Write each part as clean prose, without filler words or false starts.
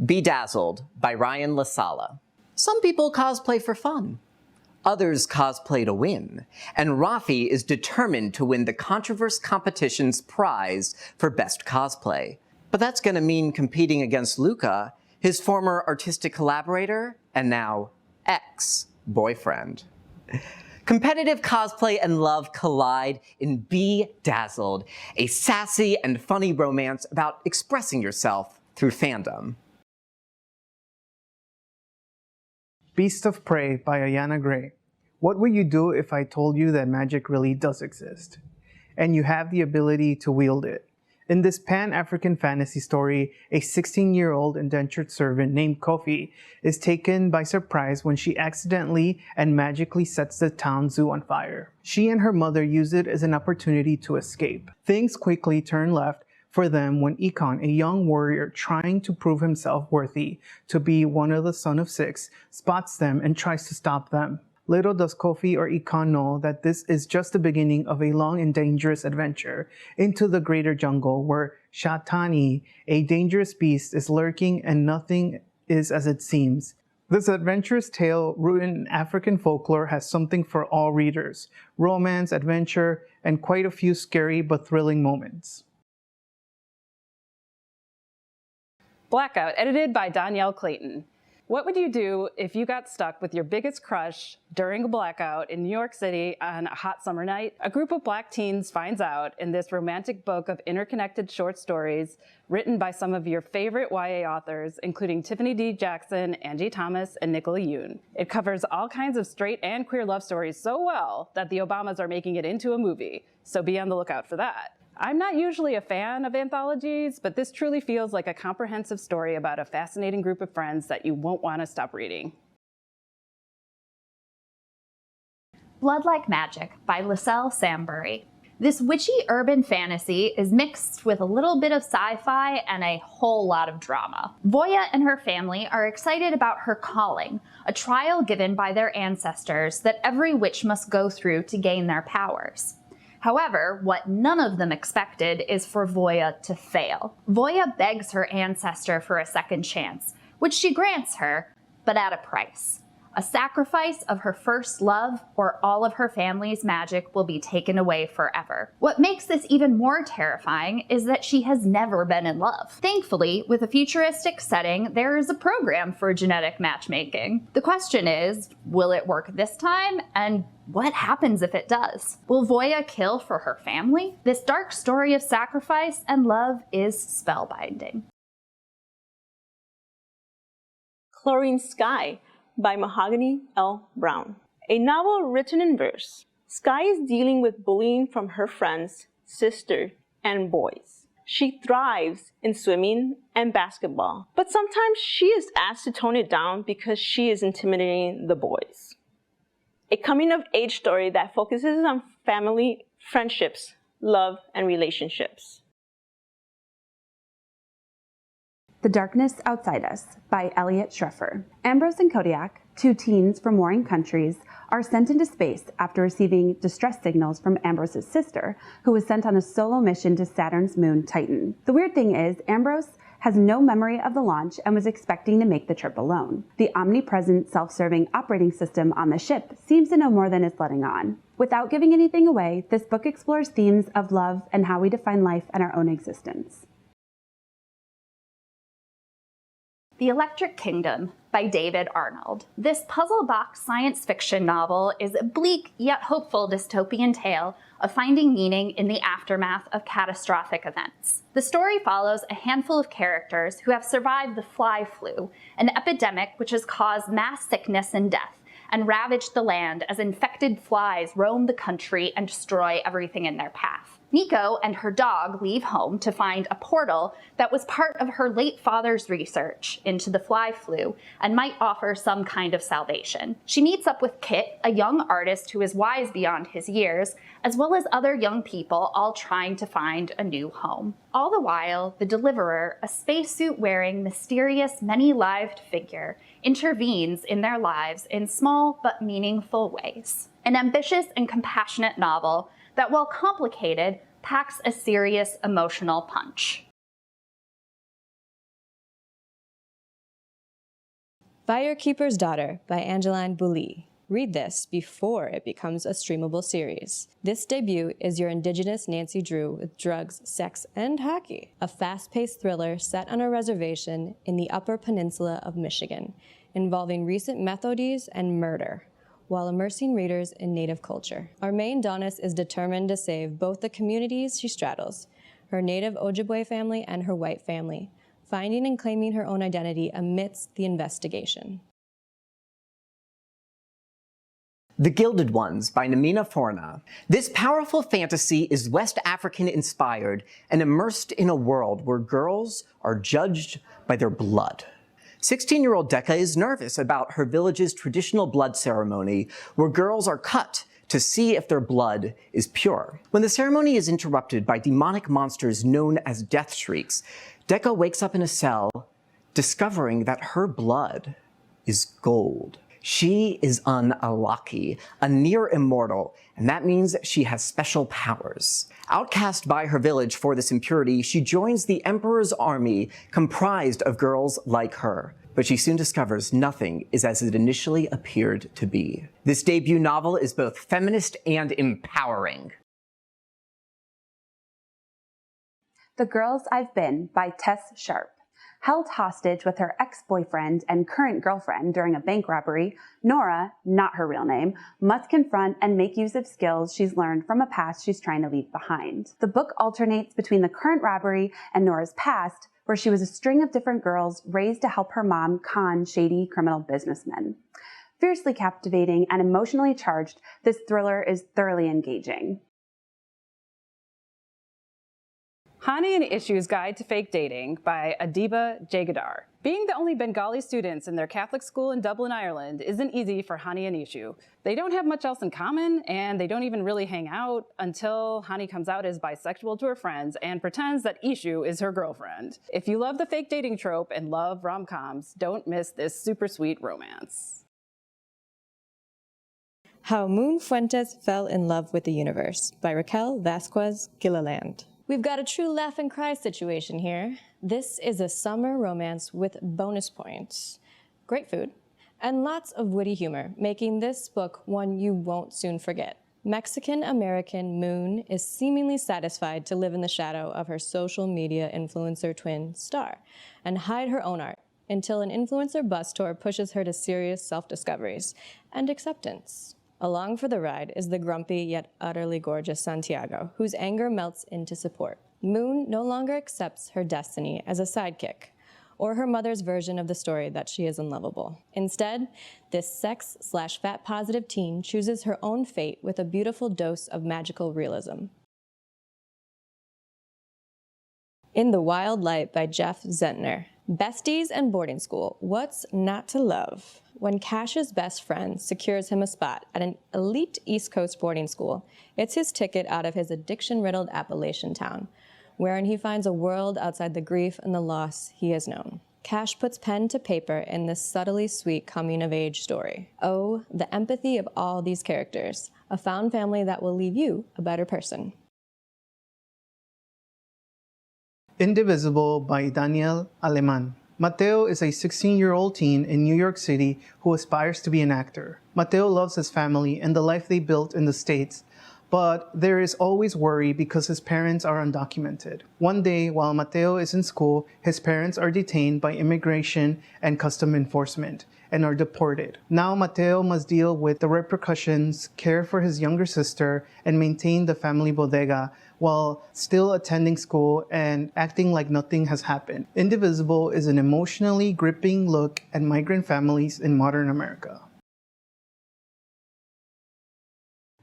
Bedazzled by Ryan LaSala. Some people cosplay for fun. Others cosplay to win, and Rafi is determined to win the Controverse Competition's prize for best cosplay. But that's gonna mean competing against Luca, his former artistic collaborator, and now ex-boyfriend. Competitive cosplay and love collide in Bedazzled, a sassy and funny romance about expressing yourself through fandom. Beast of Prey by Ayana Gray. What would you do if I told you that magic really does exist, and you have the ability to wield it? In this Pan-African fantasy story, a 16-year-old indentured servant named Kofi is taken by surprise when she accidentally and magically sets the town zoo on fire. She and her mother use it as an opportunity to escape. Things quickly turn left for them when Ikon, a young warrior trying to prove himself worthy to be one of the Son of Six, spots them and tries to stop them. Little does Kofi or Ikon know that this is just the beginning of a long and dangerous adventure into the greater jungle where Shatani, a dangerous beast, is lurking and nothing is as it seems. This adventurous tale rooted in African folklore has something for all readers: romance, adventure, and quite a few scary but thrilling moments. Blackout, edited by Danielle Clayton. What would you do if you got stuck with your biggest crush during a blackout in New York City on a hot summer night? A group of Black teens finds out in this romantic book of interconnected short stories written by some of your favorite YA authors, including Tiffany D. Jackson, Angie Thomas, and Nicola Yoon. It covers all kinds of straight and queer love stories so well that the Obamas are making it into a movie, so be on the lookout for that. I'm not usually a fan of anthologies, but this truly feels like a comprehensive story about a fascinating group of friends that you won't want to stop reading. Blood Like Magic by Liselle Sambury. This witchy urban fantasy is mixed with a little bit of sci-fi and a whole lot of drama. Voya and her family are excited about her calling, a trial given by their ancestors that every witch must go through to gain their powers. However, what none of them expected is for Voya to fail. Voya begs her ancestor for a second chance, which she grants her, but at a price. A sacrifice of her first love, or all of her family's magic will be taken away forever. What makes this even more terrifying is that she has never been in love. Thankfully, with a futuristic setting, there is a program for genetic matchmaking. The question is, will it work this time? And what happens if it does? Will Voya kill for her family? This dark story of sacrifice and love is spellbinding. Chlorine Sky by Mahogany L. Brown. A novel written in verse. Sky is dealing with bullying from her friends, sister, and boys. She thrives in swimming and basketball, but sometimes she is asked to tone it down because she is intimidating the boys. A coming-of-age story that focuses on family, friendships, love, and relationships. The Darkness Outside Us by Elliot Schreffer. Ambrose and Kodiak, two teens from warring countries, are sent into space after receiving distress signals from Ambrose's sister, who was sent on a solo mission to Saturn's moon Titan. The weird thing is, Ambrose has no memory of the launch and was expecting to make the trip alone. The omnipresent self-serving operating system on the ship seems to know more than it's letting on. Without giving anything away, this book explores themes of love and how we define life and our own existence. The Electric Kingdom by David Arnold. This puzzle box science fiction novel is a bleak yet hopeful dystopian tale of finding meaning in the aftermath of catastrophic events. The story follows a handful of characters who have survived the fly flu, an epidemic which has caused mass sickness and death and ravaged the land as infected flies roam the country and destroy everything in their path. Nico and her dog leave home to find a portal that was part of her late father's research into the fly flu and might offer some kind of salvation. She meets up with Kit, a young artist who is wise beyond his years, as well as other young people all trying to find a new home. All the while, the Deliverer, a spacesuit-wearing, mysterious, many-lived figure, intervenes in their lives in small but meaningful ways. An ambitious and compassionate novel that, while complicated, packs a serious emotional punch. Firekeeper's Daughter by Angeline Boulley. Read this before it becomes a streamable series. This debut is your indigenous Nancy Drew with drugs, sex, and hockey. A fast-paced thriller set on a reservation in the Upper Peninsula of Michigan, involving recent meth ODs and murder, while immersing readers in Native culture. Our main Donis is determined to save both the communities she straddles, her Native Ojibwe family and her white family, finding and claiming her own identity amidst the investigation. The Gilded Ones by Namina Forna. This powerful fantasy is West African inspired and immersed in a world where girls are judged by their blood. 16-year-old Decca is nervous about her village's traditional blood ceremony where girls are cut to see if their blood is pure. When the ceremony is interrupted by demonic monsters known as death shrieks, Decca wakes up in a cell, discovering that her blood is gold. She is an Alaki, a near immortal, and that means she has special powers. Outcast by her village for this impurity, she joins the Emperor's army comprised of girls like her. But she soon discovers nothing is as it initially appeared to be. This debut novel is both feminist and empowering. The Girls I've Been by Tess Sharp. Held hostage with her ex-boyfriend and current girlfriend during a bank robbery, Nora, not her real name, must confront and make use of skills she's learned from a past she's trying to leave behind. The book alternates between the current robbery and Nora's past, where she was a string of different girls raised to help her mom con shady criminal businessmen. Fiercely captivating and emotionally charged, this thriller is thoroughly engaging. Hani and Ishu's Guide to Fake Dating by Adiba Jagadar. Being the only Bengali students in their Catholic school in Dublin, Ireland isn't easy for Hani and Ishu. They don't have much else in common, and they don't even really hang out until Hani comes out as bisexual to her friends and pretends that Ishu is her girlfriend. If you love the fake dating trope and love rom-coms, don't miss this super sweet romance. How Moon Fuentes Fell in Love with the Universe by Raquel Vasquez Gilliland. We've got a true laugh and cry situation here. This is a summer romance with bonus points, great food, and lots of witty humor, making this book one you won't soon forget. Mexican-American Moon is seemingly satisfied to live in the shadow of her social media influencer twin, Star, and hide her own art until an influencer bus tour pushes her to serious self-discoveries and acceptance. Along for the ride is the grumpy yet utterly gorgeous Santiago, whose anger melts into support. Moon no longer accepts her destiny as a sidekick, or her mother's version of the story that she is unlovable. Instead, this sex/fat-positive teen chooses her own fate with a beautiful dose of magical realism. In the Wild Light by Jeff Zentner. Besties and boarding school, what's not to love? When Cash's best friend secures him a spot at an elite East Coast boarding school, it's his ticket out of his addiction-riddled Appalachian town, wherein he finds a world outside the grief and the loss he has known. Cash puts pen to paper in this subtly sweet coming-of-age story. Oh, the empathy of all these characters, a found family that will leave you a better person. Indivisible by Daniel Aleman. Mateo is a 16-year-old teen in New York City who aspires to be an actor. Mateo loves his family and the life they built in the States, but there is always worry because his parents are undocumented. One day, while Mateo is in school, his parents are detained by immigration and custom enforcement and are deported. Now Mateo must deal with the repercussions, care for his younger sister, and maintain the family bodega while still attending school and acting like nothing has happened. Indivisible is an emotionally gripping look at migrant families in modern America.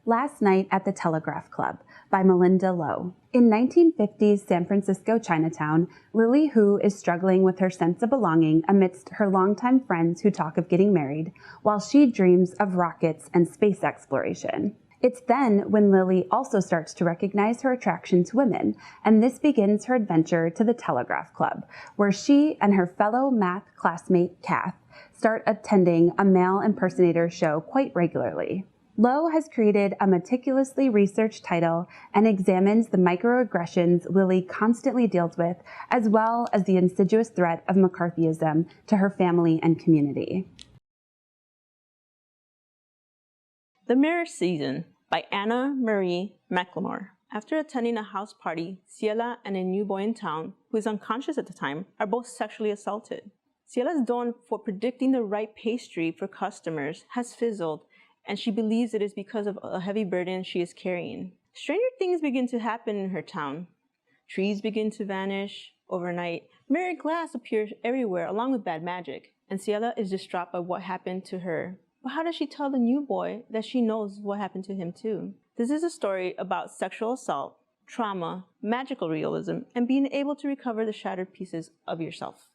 Last Night at the Telegraph Club by Melinda Lowe. In 1950s San Francisco Chinatown, Lily Hu is struggling with her sense of belonging amidst her longtime friends who talk of getting married, while she dreams of rockets and space exploration. It's then when Lily also starts to recognize her attraction to women, and this begins her adventure to the Telegraph Club, where she and her fellow math classmate Kath start attending a male impersonator show quite regularly. Lowe has created a meticulously researched title and examines the microaggressions Lily constantly deals with, as well as the insidious threat of McCarthyism to her family and community. The Marriage Season by Anna Marie McLemore. After attending a house party, Ciela and a new boy in town, who is unconscious at the time, are both sexually assaulted. Ciela's dawn for predicting the right pastry for customers has fizzled, and she believes it is because of a heavy burden she is carrying. Stranger things begin to happen in her town. Trees begin to vanish overnight. Mirrored glass appears everywhere along with bad magic, and Ciela is distraught by what happened to her. But how does she tell the new boy that she knows what happened to him too? This is a story about sexual assault, trauma, magical realism, and being able to recover the shattered pieces of yourself.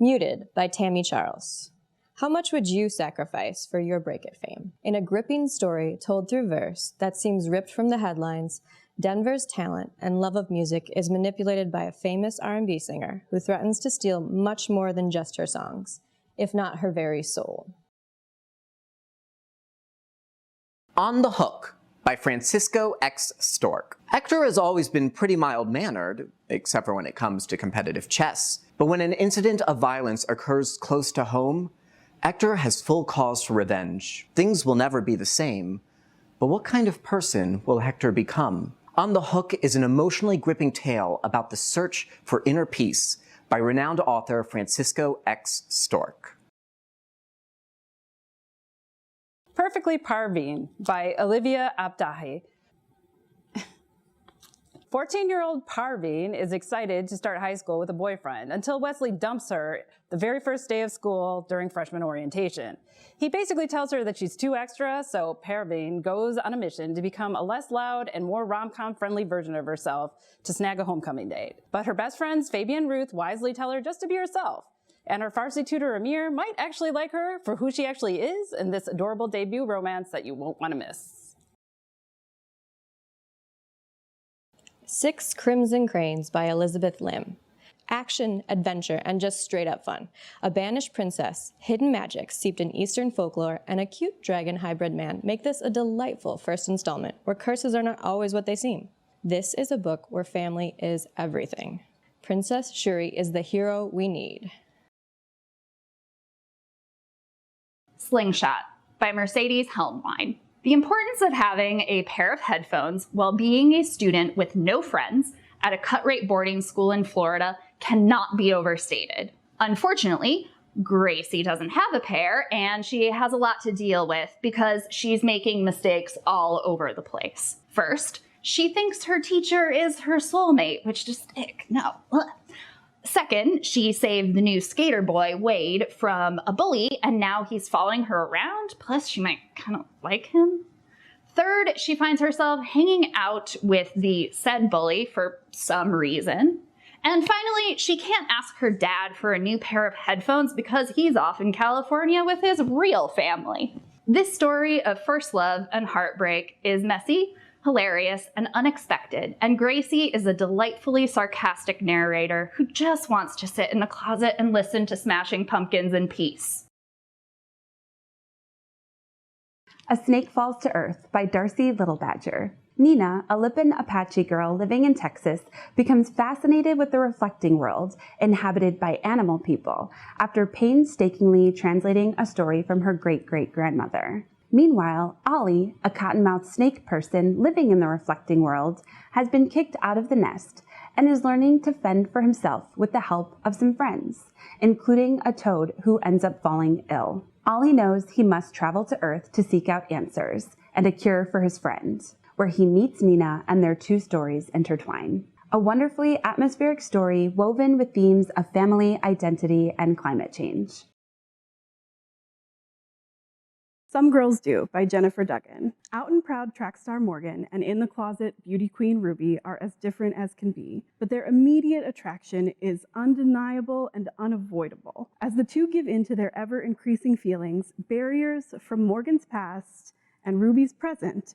Muted by Tammy Charles. How much would you sacrifice for your break at fame? In a gripping story told through verse that seems ripped from the headlines, Denver's talent and love of music is manipulated by a famous R&B singer who threatens to steal much more than just her songs, if not her very soul. On the Hook by Francisco X. Stork. Hector has always been pretty mild-mannered, except for when it comes to competitive chess. But when an incident of violence occurs close to home, Hector has full cause for revenge. Things will never be the same, but what kind of person will Hector become? On the Hook is an emotionally gripping tale about the search for inner peace by renowned author Francisco X. Stork. Perfectly Parveen by Olivia Abdahi. 14-year-old Parveen is excited to start high school with a boyfriend until Wesley dumps her the very first day of school during freshman orientation. He basically tells her that she's too extra, so Parveen goes on a mission to become a less loud and more rom-com friendly version of herself to snag a homecoming date. But her best friends, Phoebe and Ruth, wisely tell her just to be herself. And her Farsi tutor, Amir, might actually like her for who she actually is in this adorable debut romance that you won't want to miss. 6 Crimson Cranes by Elizabeth Lim. Action, adventure, and just straight-up fun. A banished princess, hidden magic seeped in Eastern folklore, and a cute dragon hybrid man make this a delightful first installment where curses are not always what they seem. This is a book where family is everything. Princess Shuri is the hero we need. Slingshot by Mercedes Helmwein. The importance of having a pair of headphones while being a student with no friends at a cut-rate boarding school in Florida cannot be overstated. Unfortunately, Gracie doesn't have a pair, and she has a lot to deal with because she's making mistakes all over the place. First, she thinks her teacher is her soulmate, which just, no. Second, she saved the new skater boy, Wade, from a bully, and now he's following her around, plus she might kind of like him. Third, she finds herself hanging out with the said bully for some reason. And finally, she can't ask her dad for a new pair of headphones because he's off in California with his real family. This story of first love and heartbreak is messy, hilarious, and unexpected, and Gracie is a delightfully sarcastic narrator who just wants to sit in the closet and listen to Smashing Pumpkins in peace. A Snake Falls to Earth by Darcy Little Badger. Nina, a Lipan Apache girl living in Texas, becomes fascinated with the reflecting world inhabited by animal people after painstakingly translating a story from her great-great-grandmother. Meanwhile, Ollie, a cottonmouth snake person living in the reflecting world, has been kicked out of the nest and is learning to fend for himself with the help of some friends, including a toad who ends up falling ill. Ollie knows he must travel to Earth to seek out answers and a cure for his friend, where he meets Nina and their two stories intertwine. A wonderfully atmospheric story woven with themes of family, identity, and climate change. Some Girls Do by Jennifer Duggan. Out and proud track star Morgan and in the closet beauty queen Ruby are as different as can be, but their immediate attraction is undeniable and unavoidable. As the two give in to their ever-increasing feelings, barriers from Morgan's past and Ruby's present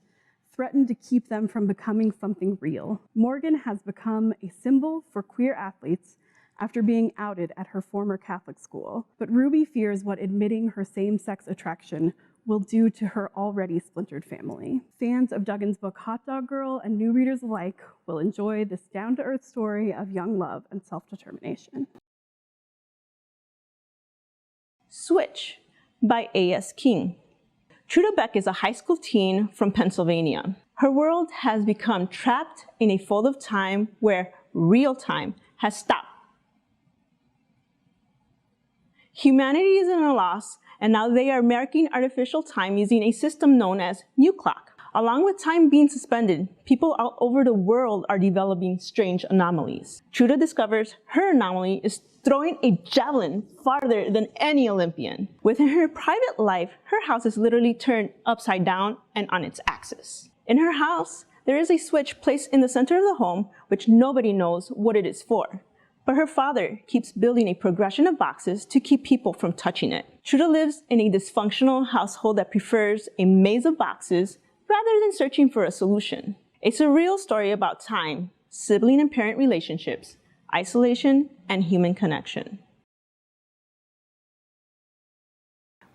threaten to keep them from becoming something real. Morgan has become a symbol for queer athletes after being outed at her former Catholic school, but Ruby fears what admitting her same-sex attraction will do to her already splintered family. Fans of Duggan's book Hot Dog Girl and new readers alike will enjoy this down-to-earth story of young love and self-determination. Switch by A.S. King. Truda Beck is a high school teen from Pennsylvania. Her world has become trapped in a fold of time where real time has stopped. Humanity is in a loss, and now they are marking artificial time using a system known as New Clock. Along with time being suspended, people all over the world are developing strange anomalies. Truda discovers her anomaly is throwing a javelin farther than any Olympian. Within her private life, her house is literally turned upside down and on its axis. In her house, there is a switch placed in the center of the home, which nobody knows what it is for. But her father keeps building a progression of boxes to keep people from touching it. Truda lives in a dysfunctional household that prefers a maze of boxes rather than searching for a solution. A surreal story about time, sibling and parent relationships, isolation, and human connection.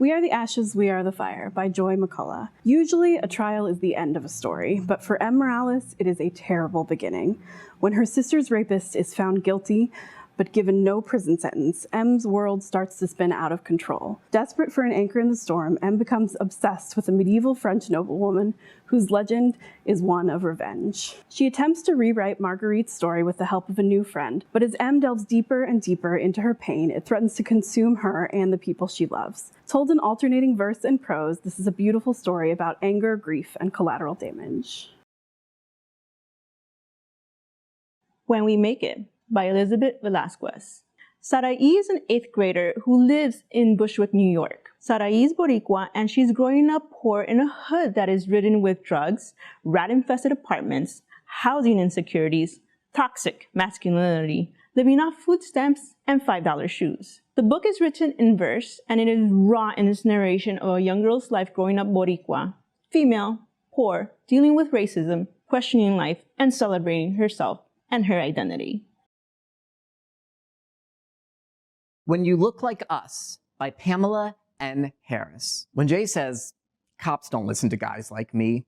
We Are the Ashes, We Are the Fire by Joy McCullough. Usually, a trial is the end of a story, but for M. Morales, it is a terrible beginning. When her sister's rapist is found guilty, but given no prison sentence, M's world starts to spin out of control. Desperate for an anchor in the storm, M becomes obsessed with a medieval French noblewoman whose legend is one of revenge. She attempts to rewrite Marguerite's story with the help of a new friend, but as M delves deeper and deeper into her pain, it threatens to consume her and the people she loves. Told in alternating verse and prose, this is a beautiful story about anger, grief, and collateral damage. When We Make It by Elizabeth Velasquez. Sarai is an 8th grader who lives in Bushwick, New York. Sarai is Boricua and she's growing up poor in a hood that is ridden with drugs, rat-infested apartments, housing insecurities, toxic masculinity, living off food stamps, and $5 shoes. The book is written in verse and it is raw in its narration of a young girl's life growing up Boricua, female, poor, dealing with racism, questioning life, and celebrating herself and her identity. When You Look Like Us by Pamela N. Harris. When Jay says, cops don't listen to guys like me,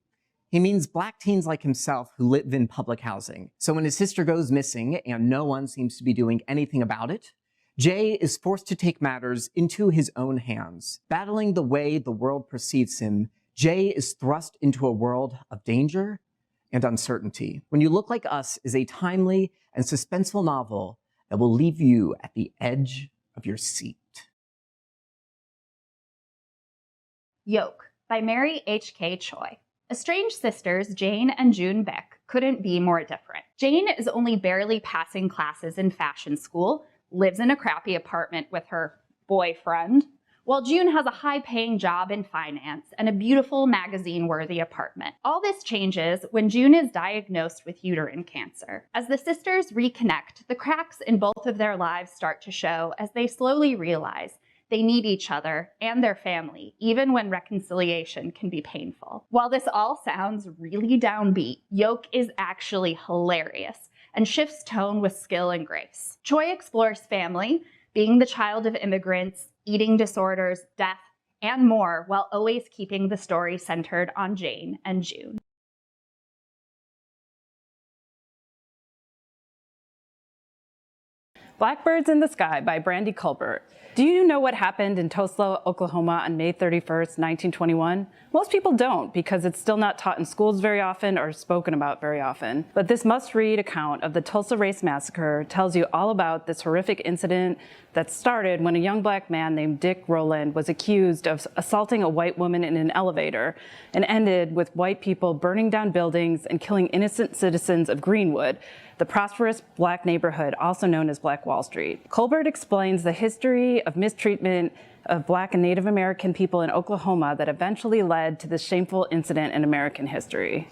he means black teens like himself who live in public housing. So when his sister goes missing and no one seems to be doing anything about it, Jay is forced to take matters into his own hands. Battling the way the world perceives him, Jay is thrust into a world of danger and uncertainty. When You Look Like Us is a timely and suspenseful novel that will leave you at the edge of your seat. Yoke by Mary H.K. Choi. Estranged sisters Jane and June Beck couldn't be more different. Jane is only barely passing classes in fashion school, lives in a crappy apartment with her boyfriend, while June has a high-paying job in finance and a beautiful magazine-worthy apartment. All this changes when June is diagnosed with uterine cancer. As the sisters reconnect, the cracks in both of their lives start to show as they slowly realize they need each other and their family, even when reconciliation can be painful. While this all sounds really downbeat, Yoke is actually hilarious and shifts tone with skill and grace. Choi explores family, being the child of immigrants, eating disorders, death, and more, while always keeping the story centered on Jane and June. Blackbirds in the Sky by Brandy Colbert. Do you know what happened in Tulsa, Oklahoma on May 31st, 1921? Most people don't, because it's still not taught in schools very often or spoken about very often. But this must-read account of the Tulsa Race Massacre tells you all about this horrific incident that started when a young black man named Dick Rowland was accused of assaulting a white woman in an elevator and ended with white people burning down buildings and killing innocent citizens of Greenwood, the prosperous black neighborhood also known as Black Wall Street. Colbert explains the history of mistreatment of black and Native American people in Oklahoma that eventually led to this shameful incident in American history.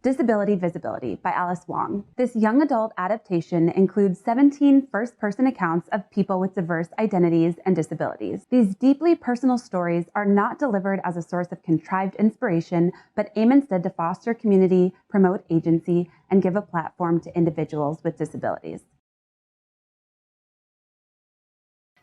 Disability Visibility by Alice Wong. This young adult adaptation includes 17 first-person accounts of people with diverse identities and disabilities. These deeply personal stories are not delivered as a source of contrived inspiration, but aim instead to foster community, promote agency, and give a platform to individuals with disabilities.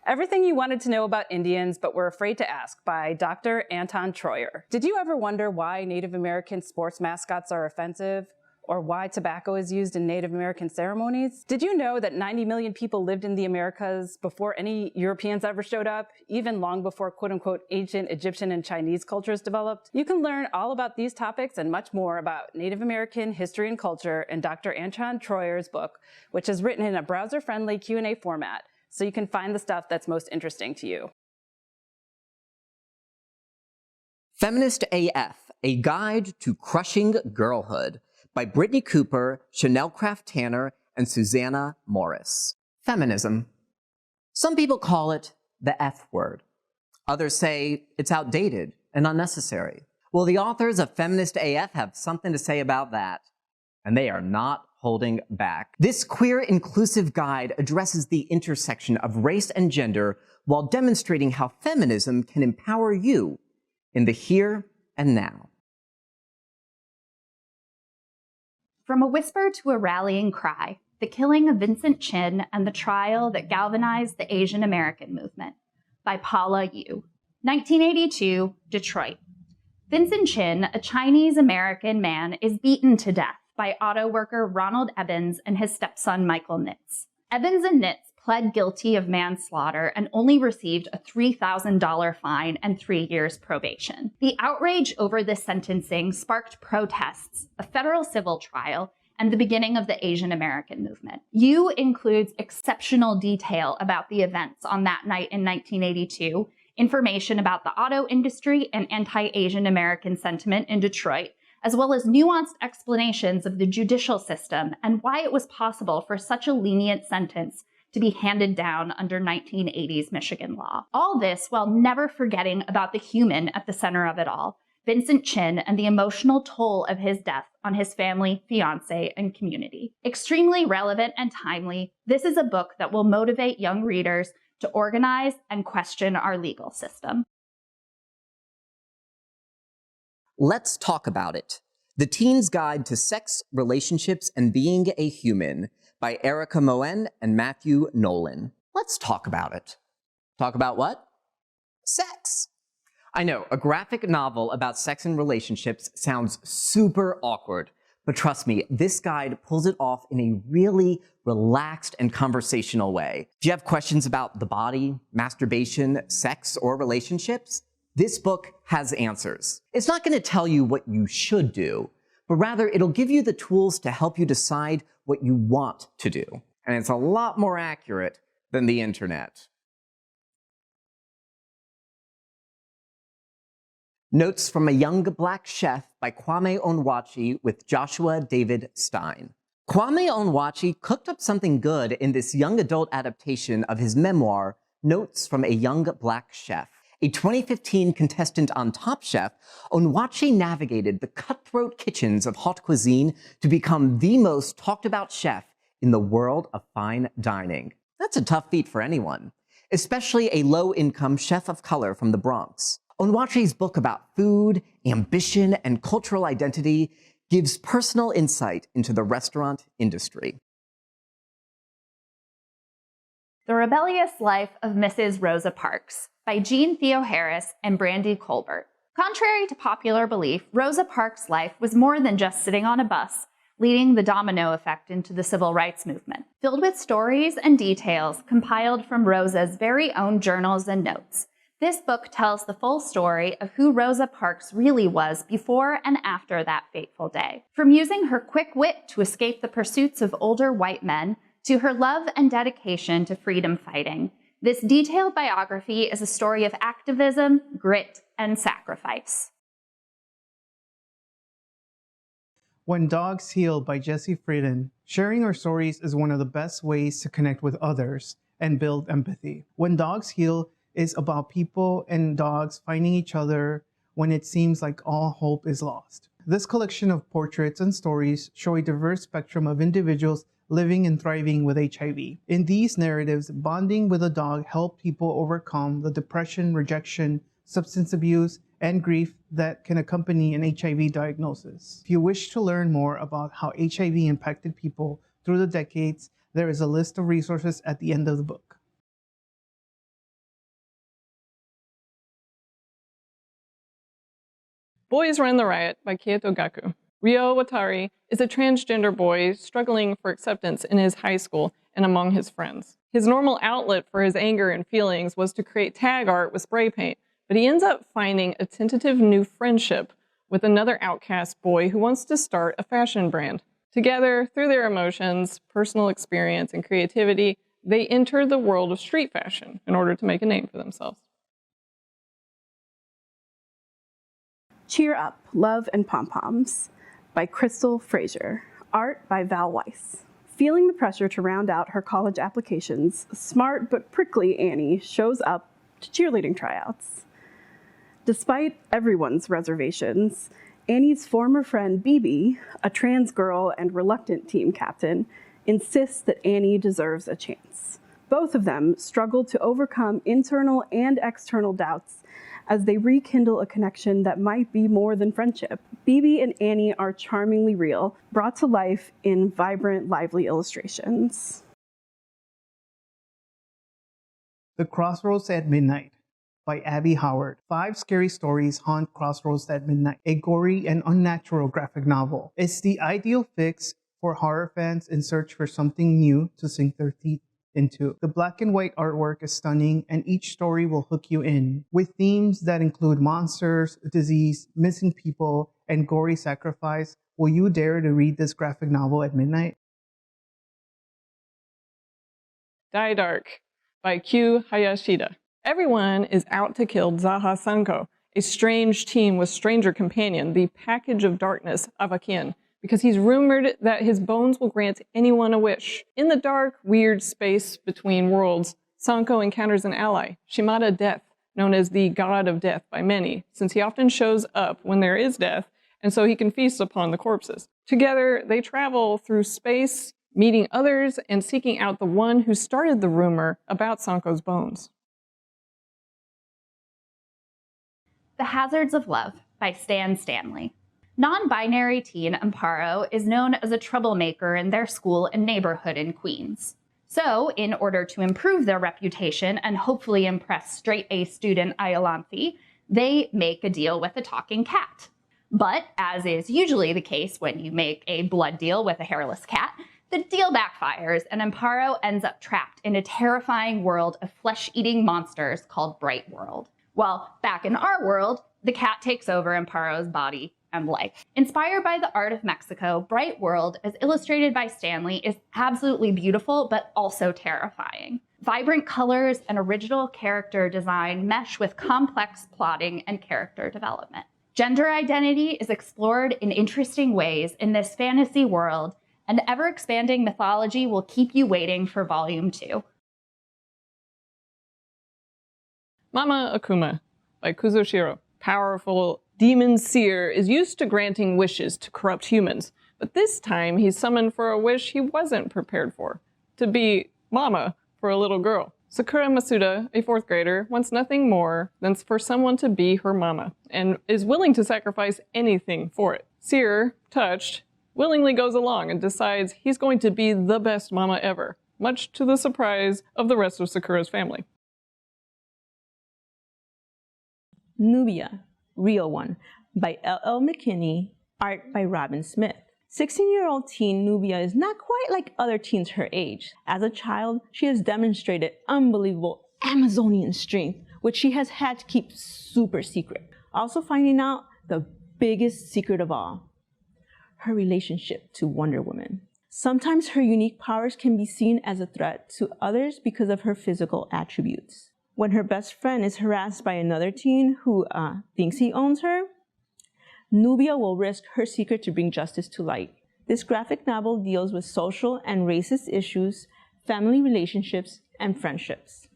Everything You Wanted to Know About Indians But Were Afraid to Ask by Dr. Anton Troyer. Did you ever wonder why Native American sports mascots are offensive? or why tobacco is used in Native American ceremonies? Did you know that 90 million people lived in the Americas before any Europeans ever showed up, even long before quote-unquote ancient Egyptian and Chinese cultures developed? You can learn all about these topics and much more about Native American history and culture in Dr. Antron Troyer's book, which is written in a browser-friendly Q&A format, so you can find the stuff that's most interesting to you. Feminist AF, A Guide to Crushing Girlhood by Brittany Cooper, Chanel Craft Tanner, and Susanna Morris. Feminism. Some people call it the F word. Others say it's outdated and unnecessary. Well, the authors of Feminist AF have something to say about that, and they are not holding back. This queer inclusive guide addresses the intersection of race and gender while demonstrating how feminism can empower you in the here and now. From a whisper to a rallying cry, the killing of Vincent Chin and the trial that galvanized the Asian American movement, by Paula Yu. 1982, Detroit. Vincent Chin, a Chinese-American man, is beaten to death by auto worker Ronald Evans and his stepson Michael Nitz. Evans and Nitz pled guilty of manslaughter and only received a $3,000 fine and 3 years probation. The outrage over this sentencing sparked protests, a federal civil trial, and the beginning of the Asian American movement. Yu includes exceptional detail about the events on that night in 1982, information about the auto industry and anti-Asian American sentiment in Detroit, as well as nuanced explanations of the judicial system and why it was possible for such a lenient sentence to be handed down under 1980s Michigan law. All this while never forgetting about the human at the center of it all, Vincent Chin, and the emotional toll of his death on his family, fiancé, and community. Extremely relevant and timely, this is a book that will motivate young readers to organize and question our legal system. Let's talk about it. The Teen's Guide to Sex, Relationships, and Being a Human by Erica Moen and Matthew Nolan. Let's talk about it. Talk about what? Sex. I know, a graphic novel about sex and relationships sounds super awkward, but trust me, this guide pulls it off in a really relaxed and conversational way. If you have questions about the body, masturbation, sex, or relationships, this book has answers. It's not going to tell you what you should do, but rather it'll give you the tools to help you decide what you want to do. And it's a lot more accurate than the internet. Notes from a Young Black Chef by Kwame Onwuachi with Joshua David Stein. Kwame Onwuachi cooked up something good in this young adult adaptation of his memoir, Notes from a Young Black Chef. A 2015 contestant on Top Chef, Onwuachi navigated the cutthroat kitchens of haute cuisine to become the most talked about chef in the world of fine dining. That's a tough feat for anyone, especially a low-income chef of color from the Bronx. Onwuachi's book about food, ambition, and cultural identity gives personal insight into the restaurant industry. The Rebellious Life of Mrs. Rosa Parks by Jean Theo-Harris and Brandy Colbert. Contrary to popular belief, Rosa Parks' life was more than just sitting on a bus, leading the domino effect into the civil rights movement. Filled with stories and details compiled from Rosa's very own journals and notes, this book tells the full story of who Rosa Parks really was before and after that fateful day. From using her quick wit to escape the pursuits of older white men, to her love and dedication to freedom fighting, this detailed biography is a story of activism, grit, and sacrifice. When Dogs Heal by Jessie Friedan. Sharing our stories is one of the best ways to connect with others and build empathy. When Dogs Heal is about people and dogs finding each other when it seems like all hope is lost. This collection of portraits and stories show a diverse spectrum of individuals living and thriving with HIV. In these narratives, bonding with a dog helped people overcome the depression, rejection, substance abuse, and grief that can accompany an HIV diagnosis. If you wish to learn more about how HIV impacted people through the decades, there is a list of resources at the end of the book. Boys Ran the Riot by Kyoto Gaku. Ryo Watari is a transgender boy struggling for acceptance in his high school and among his friends. His normal outlet for his anger and feelings was to create tag art with spray paint, but he ends up finding a tentative new friendship with another outcast boy who wants to start a fashion brand. Together, through their emotions, personal experience, and creativity, they enter the world of street fashion in order to make a name for themselves. Cheer Up, Love and Pom-Poms by Crystal Frazier. Art by Val Weiss. Feeling the pressure to round out her college applications, smart but prickly Annie shows up to cheerleading tryouts. Despite everyone's reservations, Annie's former friend Bibi, a trans girl and reluctant team captain, insists that Annie deserves a chance. Both of them struggle to overcome internal and external doubts as they rekindle a connection that might be more than friendship. Bibi and Annie are charmingly real, brought to life in vibrant, lively illustrations. The Crossroads at Midnight by Abby Howard. 5 scary stories haunt Crossroads at Midnight, a gory and unnatural graphic novel. It's the ideal fix for horror fans in search for something new to sink their teeth into. The black and white artwork is stunning, and each story will hook you in, with themes that include monsters, disease, missing people, and gory sacrifice. Will you dare to read this graphic novel at midnight? Die Dark by Q Hayashida. Everyone is out to kill Zaha Sanko, a strange team with stranger companion, the package of darkness Avakin, because he's rumored that his bones will grant anyone a wish. In the dark, weird space between worlds, Sanko encounters an ally, Shimada Death, known as the God of Death by many, since he often shows up when there is death, and so he can feast upon the corpses. Together, they travel through space, meeting others and seeking out the one who started the rumor about Sanko's bones. The Hazards of Love by Stan Stanley. Non-binary teen Amparo is known as a troublemaker in their school and neighborhood in Queens. So, in order to improve their reputation and hopefully impress straight-A student Iolanthi, they make a deal with a talking cat. But, as is usually the case when you make a blood deal with a hairless cat, the deal backfires and Amparo ends up trapped in a terrifying world of flesh-eating monsters called Bright World. Well, back in our world, the cat takes over Amparo's body and life. Inspired by the art of Mexico, Bright World, as illustrated by Stanley, is absolutely beautiful, but also terrifying. Vibrant colors and original character design mesh with complex plotting and character development. Gender identity is explored in interesting ways in this fantasy world, and the ever-expanding mythology will keep you waiting for Volume 2. Mama Akuma by Kuzoshiro. Powerful demon seer is used to granting wishes to corrupt humans, but this time he's summoned for a wish he wasn't prepared for, to be mama for a little girl. Sakura Masuda, a 4th grader, wants nothing more than for someone to be her mama, and is willing to sacrifice anything for it. Seer, touched, willingly goes along and decides he's going to be the best mama ever, much to the surprise of the rest of Sakura's family. Nubia, Real One by L.L. McKinney, art by Robin Smith. 16-year-old teen Nubia is not quite like other teens her age. As a child, she has demonstrated unbelievable Amazonian strength, which she has had to keep super secret. Also finding out the biggest secret of all, her relationship to Wonder Woman. Sometimes her unique powers can be seen as a threat to others because of her physical attributes. When her best friend is harassed by another teen who thinks he owns her, Nubia will risk her secret to bring justice to light. This graphic novel deals with social and racist issues, family relationships, and friendships.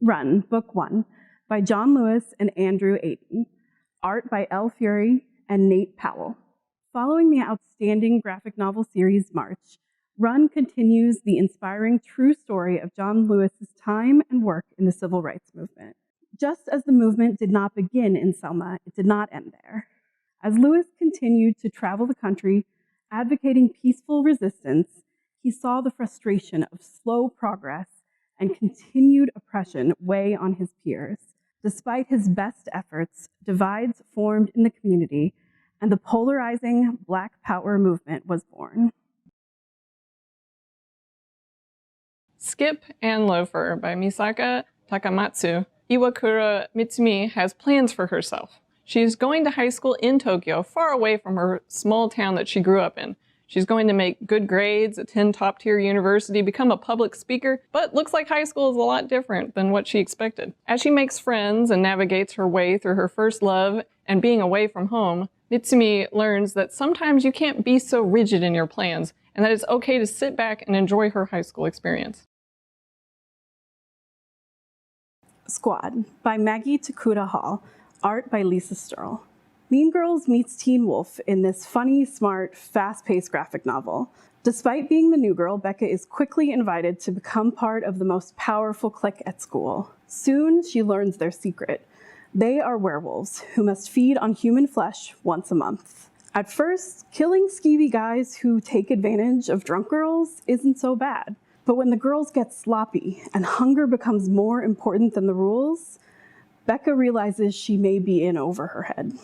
Run, Book 1 by John Lewis and Andrew Aiden. Art by Elle Fury and Nate Powell. Following the outstanding graphic novel series March, Run continues the inspiring true story of John Lewis's time and work in the civil rights movement. Just as the movement did not begin in Selma, it did not end there. As Lewis continued to travel the country, advocating peaceful resistance, he saw the frustration of slow progress and continued oppression weigh on his peers. Despite his best efforts, divides formed in the community, and the polarizing Black Power movement was born. Skip and Loafer by Misaka Takamatsu. Iwakura Mitsumi has plans for herself. She's going to high school in Tokyo, far away from her small town that she grew up in. She's going to make good grades, attend top-tier university, become a public speaker, but looks like high school is a lot different than what she expected. As she makes friends and navigates her way through her first love and being away from home, Mitsumi learns that sometimes you can't be so rigid in your plans, and that it's okay to sit back and enjoy her high school experience. Squad by Maggie Takuda Hall, art by Lisa Sturl. Mean Girls meets Teen Wolf in this funny, smart, fast-paced graphic novel. Despite being the new girl, Becca is quickly invited to become part of the most powerful clique at school. Soon, she learns their secret. They are werewolves who must feed on human flesh once a month. At first, killing skeevy guys who take advantage of drunk girls isn't so bad. But when the girls get sloppy and hunger becomes more important than the rules, Becca realizes she may be in over her head.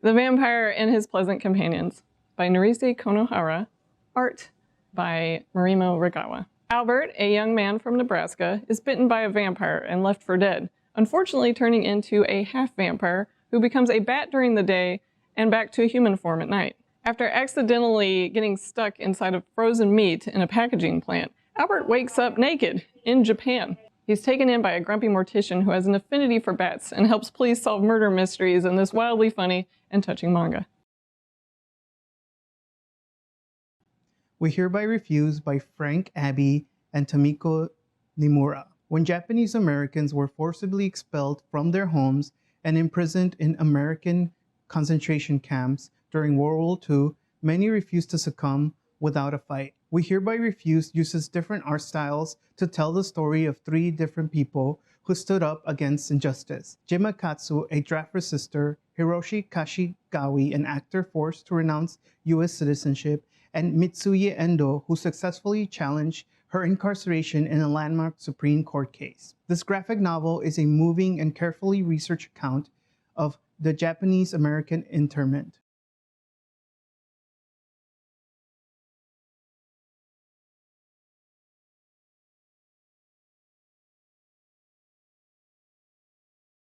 The Vampire and His Pleasant Companions by Narise Konohara, art by Marimo Regawa. Albert, a young man from Nebraska, is bitten by a vampire and left for dead, unfortunately turning into a half-vampire who becomes a bat during the day and back to a human form at night. After accidentally getting stuck inside of frozen meat in a packaging plant, Albert wakes up naked in Japan. He's taken in by a grumpy mortician who has an affinity for bats and helps police solve murder mysteries in this wildly funny and touching manga. We Hereby Refuse by Frank Abbey and Tomiko Nimura. When Japanese Americans were forcibly expelled from their homes and imprisoned in American concentration camps during World War II, many refused to succumb without a fight. We Hereby Refuse uses different art styles to tell the story of three different people who stood up against injustice. Jima Katsu, a draft resistor, Hiroshi Kashigawi, an actor forced to renounce US citizenship, and Mitsuye Endo, who successfully challenged her incarceration in a landmark Supreme Court case. This graphic novel is a moving and carefully researched account of the Japanese-American internment.